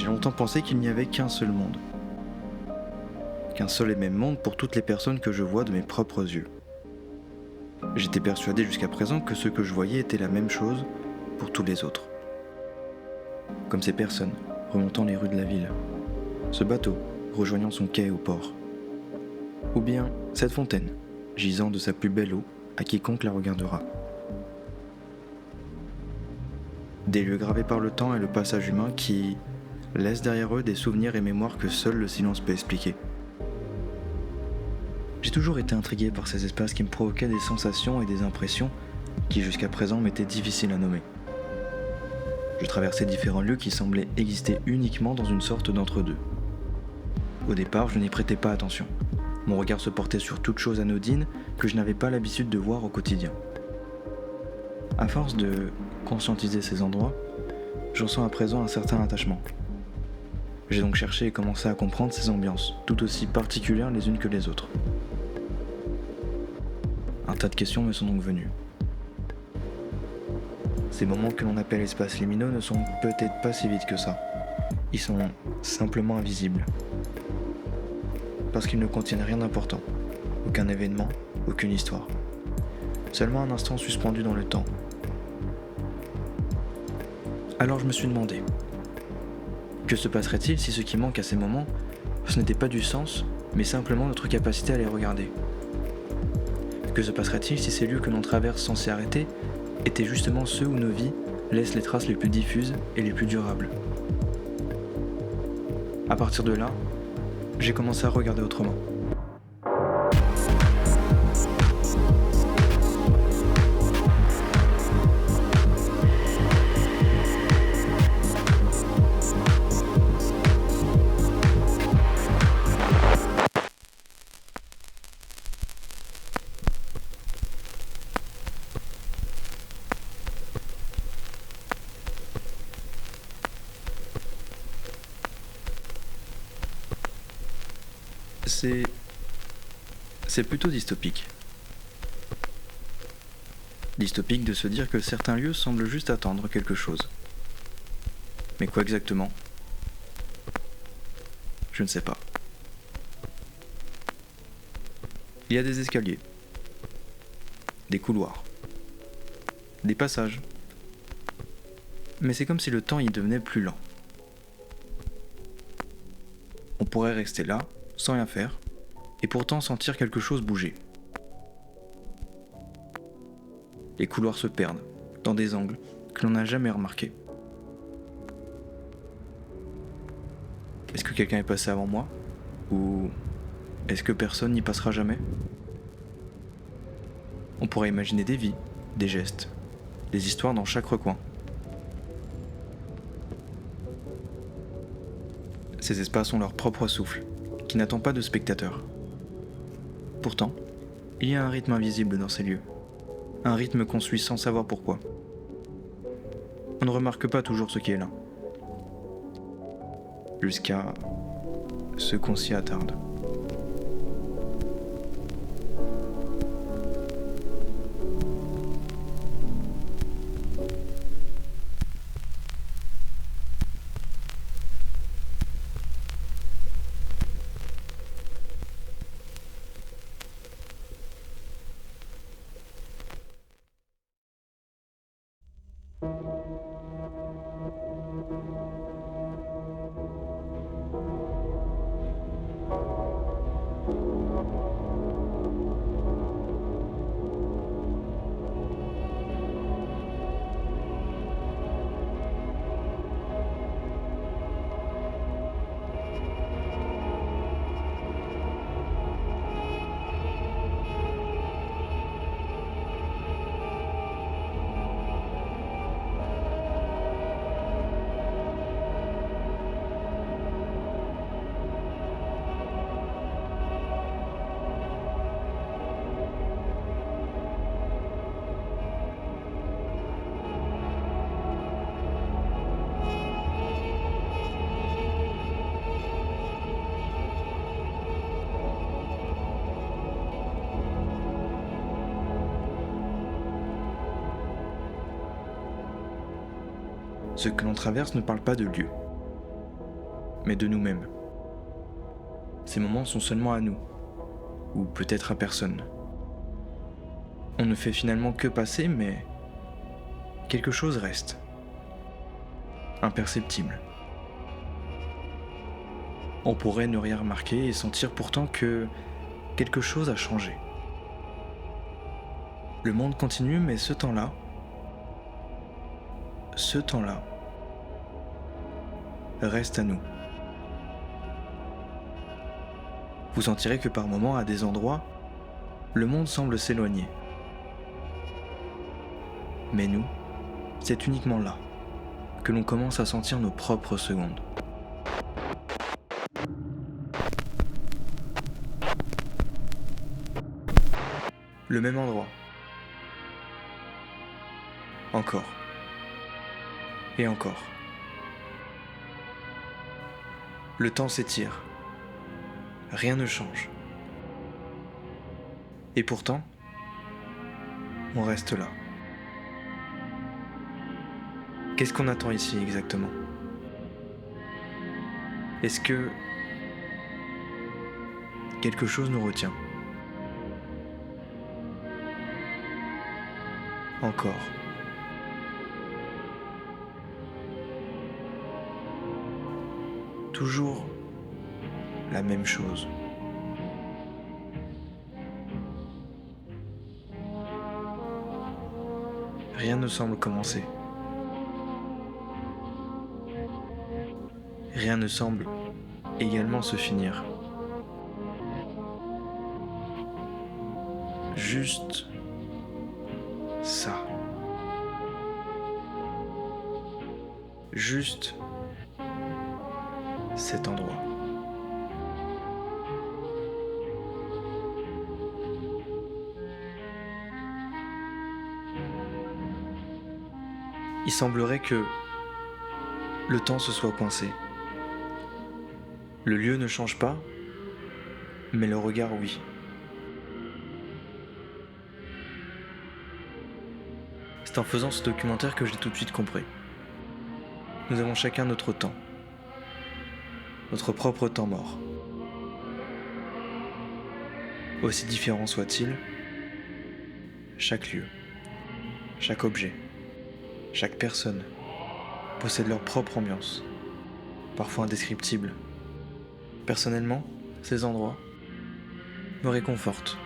J'ai longtemps pensé qu'il n'y avait qu'un seul monde. Qu'un seul et même monde pour toutes les personnes que je vois de mes propres yeux. J'étais persuadé jusqu'à présent que ce que je voyais était la même chose pour tous les autres. Comme ces personnes remontant les rues de la ville, ce bateau rejoignant son quai au port, ou bien cette fontaine gisant de sa plus belle eau à quiconque la regardera. Des lieux gravés par le temps et le passage humain qui laissent derrière eux des souvenirs et mémoires que seul le silence peut expliquer. J'ai toujours été intrigué par ces espaces qui me provoquaient des sensations et des impressions qui jusqu'à présent m'étaient difficiles à nommer. Je traversais différents lieux qui semblaient exister uniquement dans une sorte d'entre-deux. Au départ, je n'y prêtais pas attention. Mon regard se portait sur toute chose anodine que je n'avais pas l'habitude de voir au quotidien. À force de conscientiser ces endroits, j'en sens à présent un certain attachement. J'ai donc cherché et commencé à comprendre ces ambiances, tout aussi particulières les unes que les autres. Un tas de questions me sont donc venues. Ces moments que l'on appelle espaces liminaux ne sont peut-être pas si vides que ça. Ils sont simplement invisibles. Parce qu'ils ne contiennent rien d'important. Aucun événement, aucune histoire. Seulement un instant suspendu dans le temps. Alors je me suis demandé, que se passerait-il si ce qui manque à ces moments, ce n'était pas du sens, mais simplement notre capacité à les regarder? Que se passerait-il si ces lieux que l'on traverse sans s'y arrêter étaient justement ceux où nos vies laissent les traces les plus diffuses et les plus durables? À partir de là, j'ai commencé à regarder autrement. C'est plutôt dystopique. Dystopique de se dire que certains lieux semblent juste attendre quelque chose. Mais quoi exactement? Je ne sais pas. Il y a des escaliers, des couloirs, des passages. Mais c'est comme si le temps y devenait plus lent. On pourrait rester là, sans rien faire, et pourtant sentir quelque chose bouger. Les couloirs se perdent, dans des angles que l'on n'a jamais remarqués. Est-ce que quelqu'un est passé avant moi? Ou est-ce que personne n'y passera jamais? On pourrait imaginer des vies, des gestes, des histoires dans chaque recoin. Ces espaces ont leur propre souffle, qui n'attend pas de spectateurs. Pourtant, il y a un rythme invisible dans ces lieux. Un rythme qu'on suit sans savoir pourquoi. On ne remarque pas toujours ce qui est là. Jusqu'à ce qu'on s'y attarde. Ce que l'on traverse ne parle pas de lieu. mais de nous-mêmes. Ces moments sont seulement à nous, ou peut-être à personne. On ne fait finalement que passer, mais quelque chose reste. Imperceptible. On pourrait ne rien remarquer et sentir pourtant que quelque chose a changé. Le monde continue, mais ce temps-là, reste à nous. Vous sentirez que par moments, à des endroits, le monde semble s'éloigner. Mais nous, c'est uniquement là que l'on commence à sentir nos propres secondes. Le même endroit. Encore. Et encore. Le temps s'étire. Rien ne change. Et pourtant, on reste là. Qu'est-ce qu'on attend ici exactement ? Est-ce que quelque chose nous retient ? Encore. Toujours la même chose. Rien ne semble commencer. Rien ne semble également se finir. Juste ça. Juste cet endroit. Il semblerait que le temps se soit coincé. Le lieu ne change pas, mais le regard oui. C'est en faisant ce documentaire que j'ai tout de suite compris. Nous avons chacun notre temps. Notre propre temps mort. Aussi différent soit-il, chaque lieu, chaque objet, chaque personne possède leur propre ambiance, parfois indescriptible. Personnellement, ces endroits me réconfortent.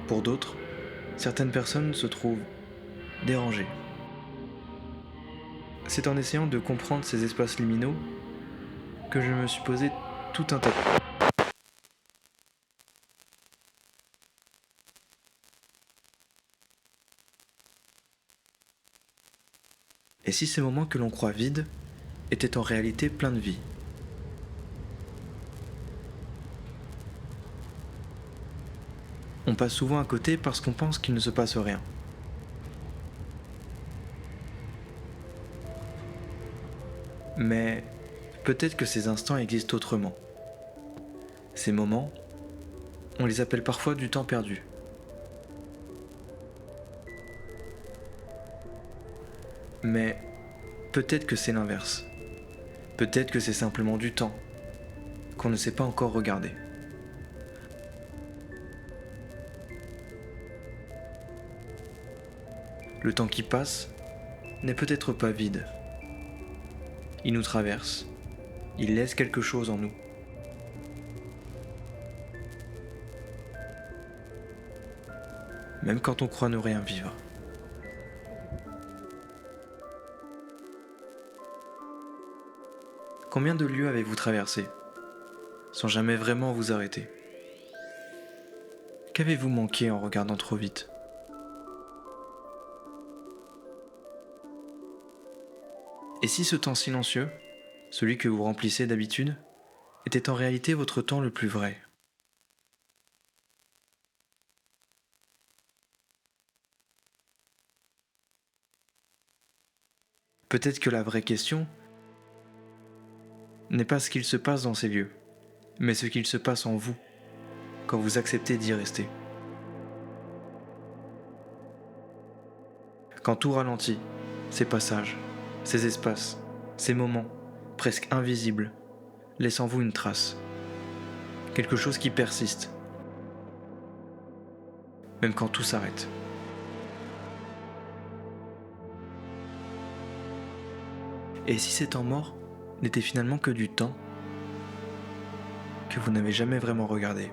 Pour d'autres, certaines personnes se trouvent dérangées. C'est en essayant de comprendre ces espaces liminaux que je me suis posé tout un tas de questions. Et si ces moments que l'on croit vides étaient en réalité pleins de vie ? On passe souvent à côté parce qu'on pense qu'il ne se passe rien. Mais peut-être que ces instants existent autrement. Ces moments, on les appelle parfois du temps perdu. Mais peut-être que c'est l'inverse. Peut-être que c'est simplement du temps qu'on ne sait pas encore regarder. Le temps qui passe n'est peut-être pas vide. Il nous traverse. Il laisse quelque chose en nous. Même quand on croit ne rien vivre. Combien de lieux avez-vous traversé sans jamais vraiment vous arrêter ? Qu'avez-vous manqué en regardant trop vite ? Et si ce temps silencieux, celui que vous remplissez d'habitude, était en réalité votre temps le plus vrai ? Peut-être que la vraie question n'est pas ce qu'il se passe dans ces lieux, mais ce qu'il se passe en vous, quand vous acceptez d'y rester. Quand tout ralentit, ces passages, ces espaces, ces moments, presque invisibles, laisse en vous une trace. Quelque chose qui persiste, même quand tout s'arrête. Et si ces temps morts n'étaient finalement que du temps que vous n'avez jamais vraiment regardé ?